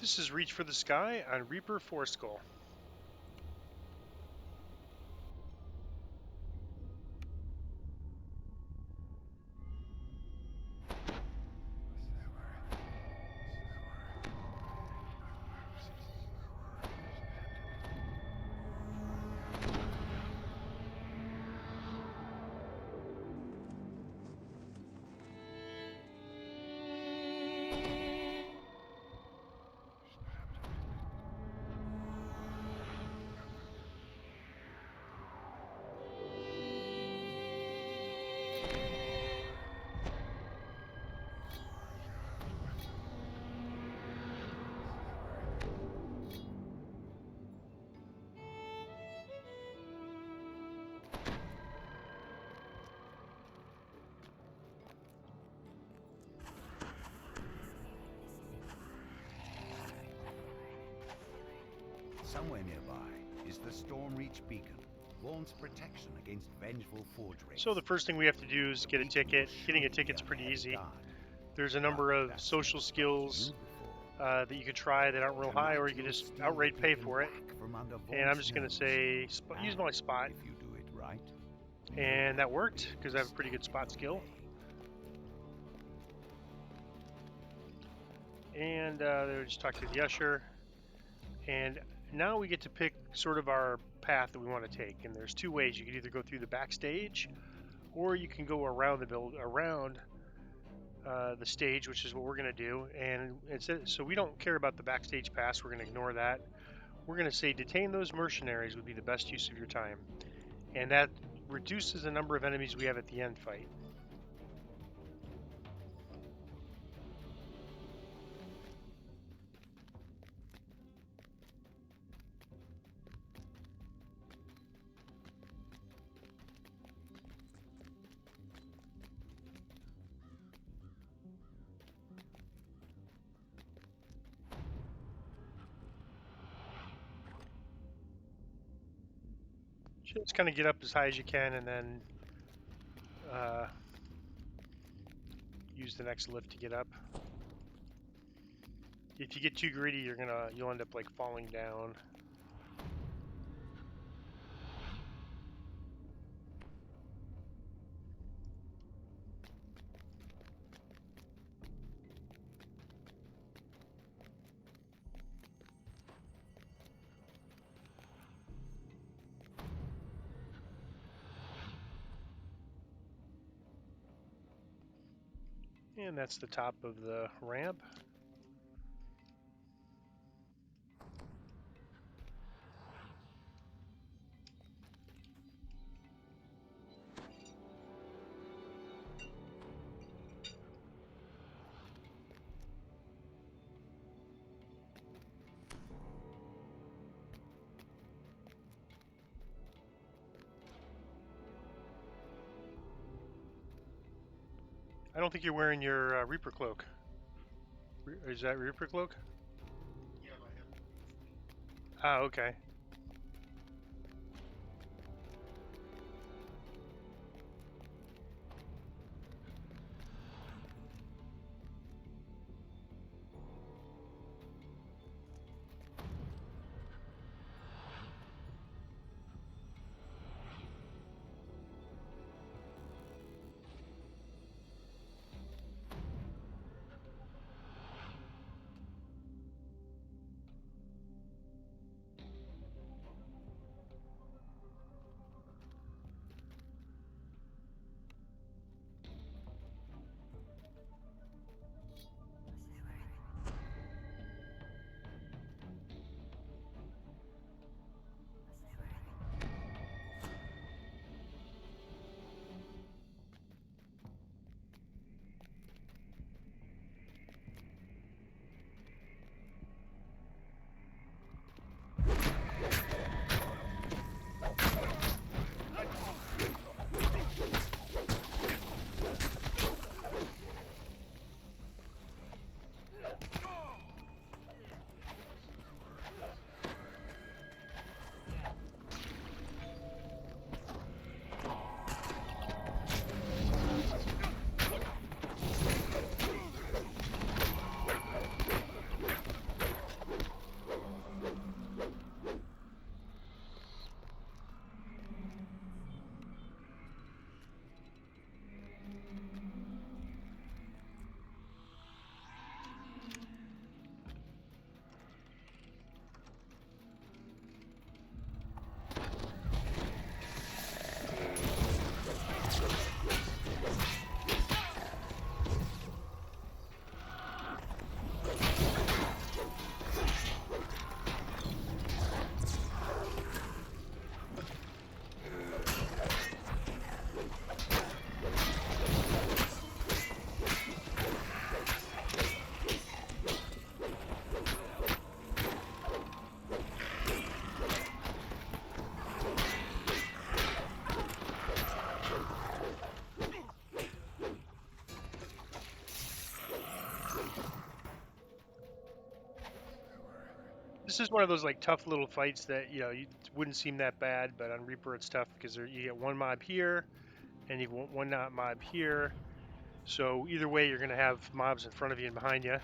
This is Reach for the Sky on Reaper Forest Skull. Somewhere nearby is the Storm Reach Beacon, warns protection against vengeful forge raids. So the first thing we have to do is get a ticket. Getting a ticket's pretty easy. There's a number of social skills that you can try that aren't real high, or you can just outright pay for it. And I'm just going to say use my spot. If you do it right. And that worked because I have a pretty good spot skill. And they just talk to the usher. And now we get to pick sort of our path that we want to take. And there's two ways. You can either go through the backstage, or you can go around the stage, which is what we're going to do. And so we don't care about the backstage pass. We're going to ignore that. We're going to say detain those mercenaries would be the best use of your time. And that reduces the number of enemies we have at the end fight. Just kind of get up as high as you can, and then use the next lift to get up. If you get too greedy, you'll end up like falling down. And that's the top of the ramp. I don't think you're wearing your Reaper cloak. Is that Reaper cloak? Yeah, I have. Ah, okay. This is one of those like tough little fights that you wouldn't seem that bad, but on Reaper it's tough because you get one mob here, and you get one not mob here. So either way, you're gonna have mobs in front of you and behind you.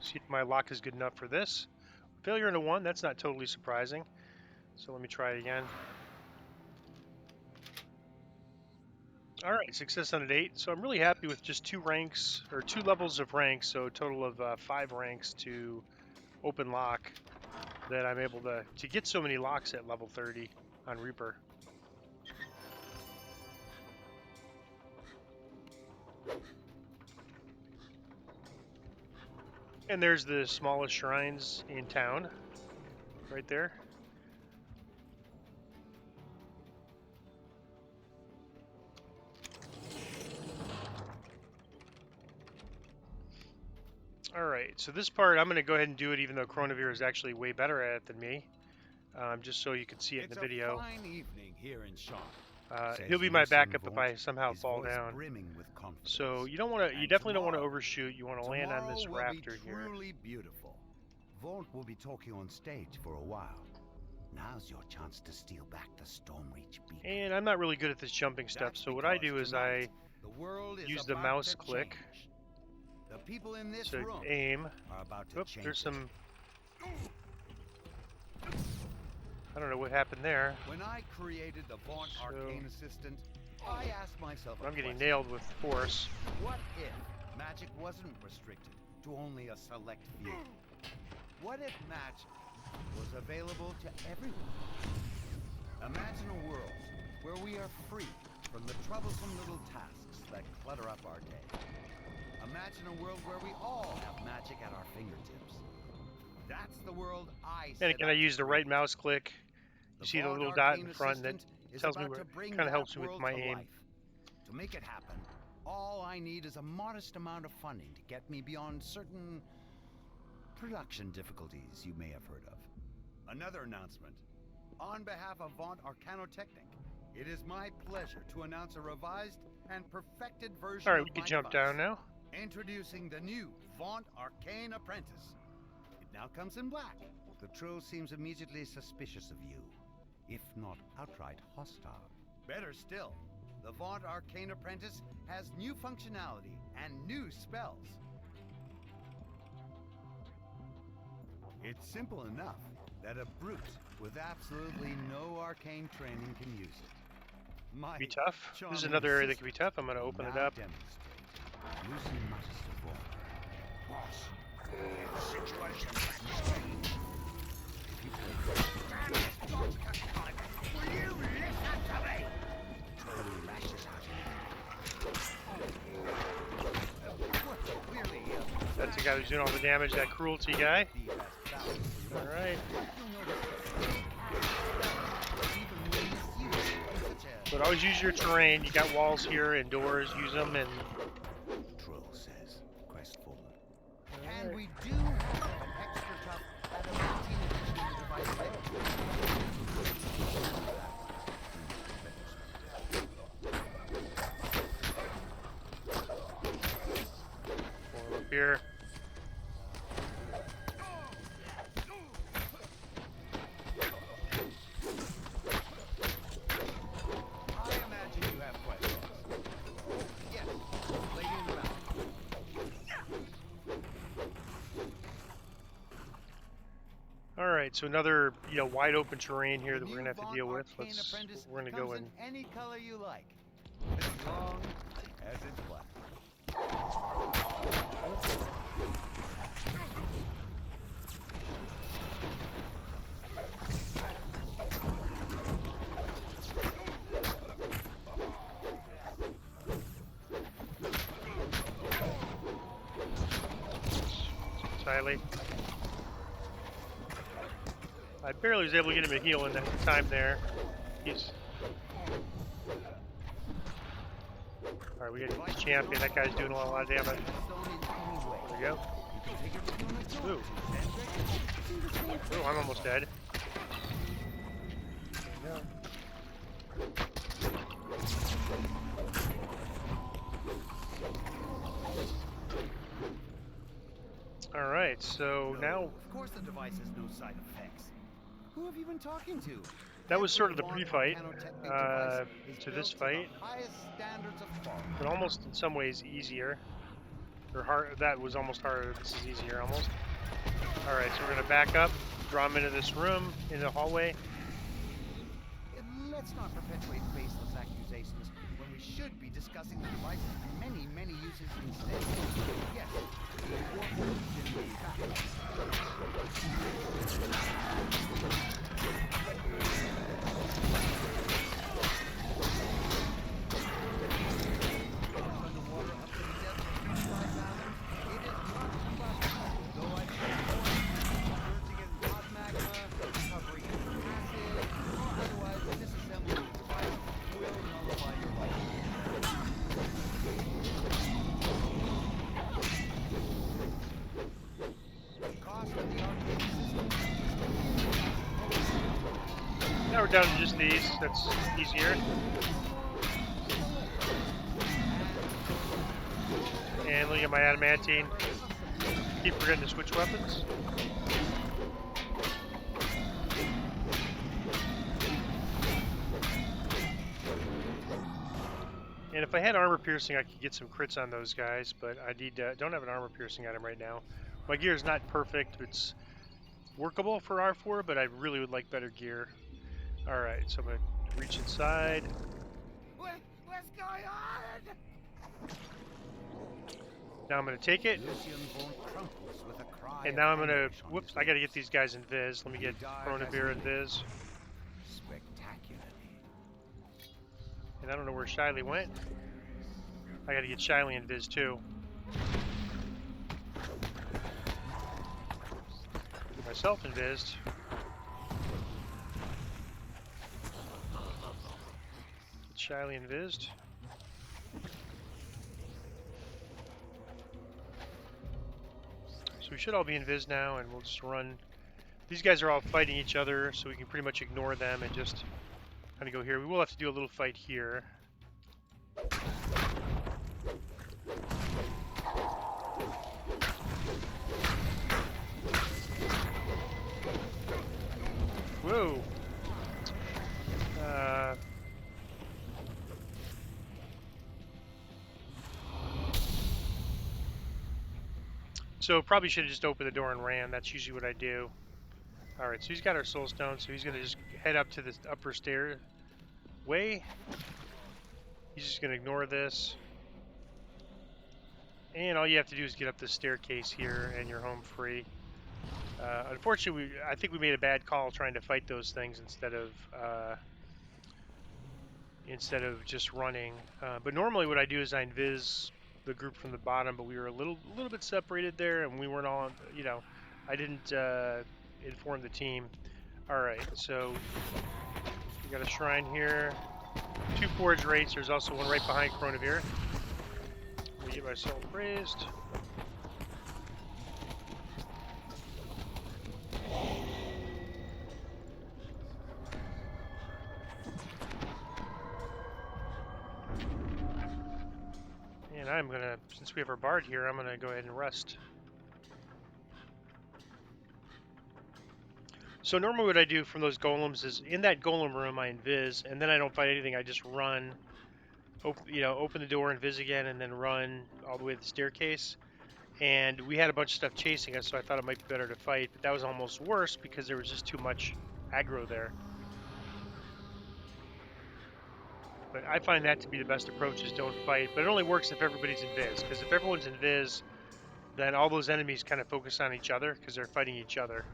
See if my lock is good enough for this. Failure into 1, that's not totally surprising. So let me try it again. Alright, success on an 8. So I'm really happy with just 2 ranks, or 2 levels of ranks, so a total of 5 ranks to open lock, that I'm able to get so many locks at level 30 on Reaper. And there's the smallest shrines in town, right there. Alright, so this part I'm going to go ahead and do it even though Chronivir is actually way better at it than me, just so you can see it in the video. It's a fine evening here in Sean. He'll be my backup if I somehow fall down. So you definitely don't want to overshoot. You want to land on this rafter here. Truly beautiful. Vaunt will be talking on stage for a while. Now's your chance to steal back the Stormreach beacon. And I'm not really good at this jumping stuff, so what I do is I use the mouse click The people in this to room aim. are about to Oops, change there's it. some... I don't know what happened there. When I created the Vaunt Arcane Assistant, I asked myself a I'm getting question. nailed with force. What if magic wasn't restricted to only a select few? What if magic was available to everyone? Imagine a world where we are free from the troublesome little tasks that clutter up our day. Imagine a world where we all have magic at our fingertips. That's the world I And again, I use the right mouse click. You see the little dot in front that tells me where, kind of helps me with my aim. To make it happen, all I need is a modest amount of funding to get me beyond certain production difficulties you may have heard of. Another announcement. On behalf of Vaunt Arcanotechnic, it is my pleasure to announce a revised and perfected version Alright, of we can my jump device. down now. Introducing the new Vaunt Arcane Apprentice. It now comes in black. The troll seems immediately suspicious of you, if not outright hostile. Better still, the Vaunt Arcane Apprentice has new functionality and new spells. It's simple enough that a brute with absolutely no arcane training can use it. My Be tough. This is charming another area that can be assistant tough. I'm going to will open it now up. demonstrate. Lucy mutters to Vaunt. Boss, the situation has changed. If you play Will you listen to me? troll lashes out. Clearly, That's the guy who's doing all the damage, that cruelty guy. the best balance for your Alright. But always use your terrain. You got walls here and doors. Use them and... Troll says, crestfallen. And we do have an extra tough at a 15 edition of the device later. Pull up here. I imagine you have questions. Yes, lady in the back. Alright, so another, wide open terrain here The that we're new going to have to Vaunt deal with. Arcane Apprentice We're going to go comes in. in any color you like, as long as it's black. Siley. I barely was able to get him a heal in the time there. He's... Alright, we got the champion. That guy's doing a lot of damage. There we go. Ooh. Ooh, I'm almost dead. There we go. Alright, so now... Of course the device has no side effects. Who have you been talking to? That was sort of the pre-fight to this fight. But almost in some ways easier. Or hard. That was almost harder. This is easier almost. Alright, so we're going to back up, draw him into this room, into the hallway. Let's not perpetuate baseless accusations when we should be discussing the device's many, many uses instead. Yes, the important is in the fact. Now we're down to just these. That's easier. And look at my adamantine. Keep forgetting to switch weapons. And if I had armor piercing, I could get some crits on those guys, but I don't have an armor piercing item right now. My gear is not perfect. It's workable for R4, but I really would like better gear. Alright, so I'm going to reach inside. What's going on? Now I'm going to take it. And now I'm going to... Whoops, I got to get these guys in Viz. Let me get Chronobir in Viz. And I don't know where Shiley went. I got to get Shiley in Viz too. Get myself in Viz. Shiley invised. So we should all be invis now, and we'll just run. These guys are all fighting each other, so we can pretty much ignore them and just kind of go here. We will have to do a little fight here. Whoa! So probably should have just opened the door and ran. That's usually what I do. Alright, so he's got our soul stone, so he's going to just head up to this upper stairway. He's just going to ignore this. And all you have to do is get up this staircase here, and you're home free. Unfortunately, I think we made a bad call trying to fight those things instead of just running. But normally what I do is I invis the group from the bottom, but we were a little bit separated there, and we weren't all, you know, I didn't inform the team. Alright, so we got a shrine here. 2 forge rates. There's also one right behind Chronobir. Let me get my soul praised. And I'm gonna, since we have our bard here, I'm gonna go ahead and rest. So normally what I do from those golems is in that golem room I invis, and then I don't fight anything. I just run, open the door, invis again, and then run all the way to the staircase. And we had a bunch of stuff chasing us, so I thought it might be better to fight. But that was almost worse because there was just too much aggro there. But I find that to be the best approach, is don't fight. But it only works if everybody's invis, because if everyone's invis, then all those enemies kind of focus on each other because they're fighting each other.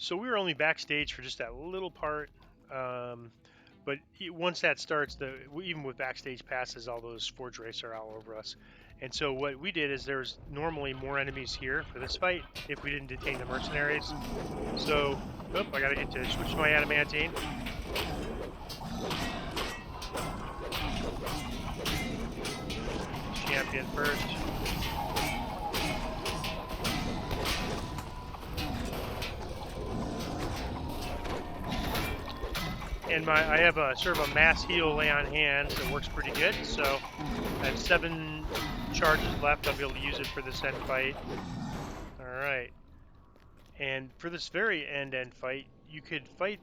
So we were only backstage for just that little part. But once that starts, even with backstage passes, all those Forge Wraiths are all over us. And so what we did is there's normally more enemies here for this fight if we didn't detain the mercenaries. So, I gotta get to switch to my adamantine. Champion first. And I have a sort of a mass heal lay on hands that works pretty good. So I have 7 charges left. I'll be able to use it for this end fight. All right. And for this very end fight, you could fight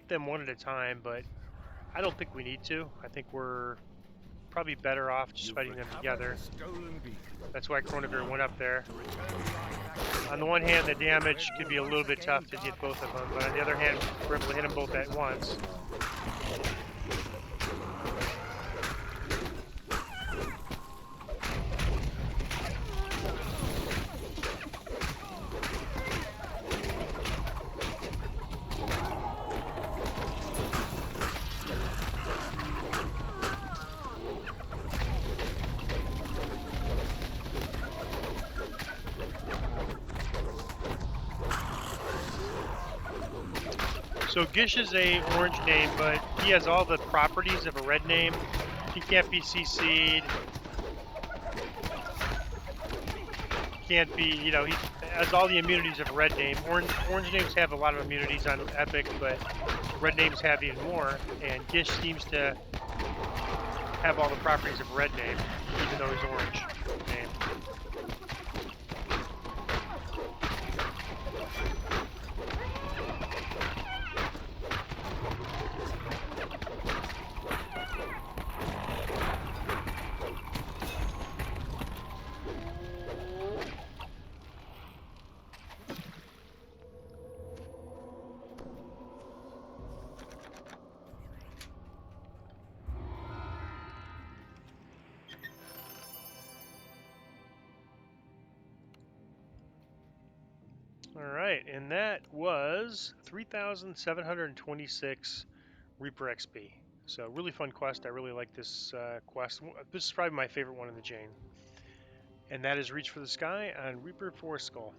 them one at a time, but I don't think we need to. I think we're probably better off just fighting them together. That's why Chronivir went up there. On the one hand, the damage could be a little bit tough to hit both of them, but on the other hand, we're able to hit them both at once. So Gish is a orange name, but he has all the properties of a red name. He can't be CC'd. Can't be, he has all the immunities of a red name. Orange names have a lot of immunities on Epic, but red names have even more. And Gish seems to have all the properties of a red name, even though he's orange name. Alright, and that was 3,726 Reaper XP. So really fun quest. I really like this quest. This is probably my favorite one in the chain. And that is Reach for the Sky on Reaper Forest Skull.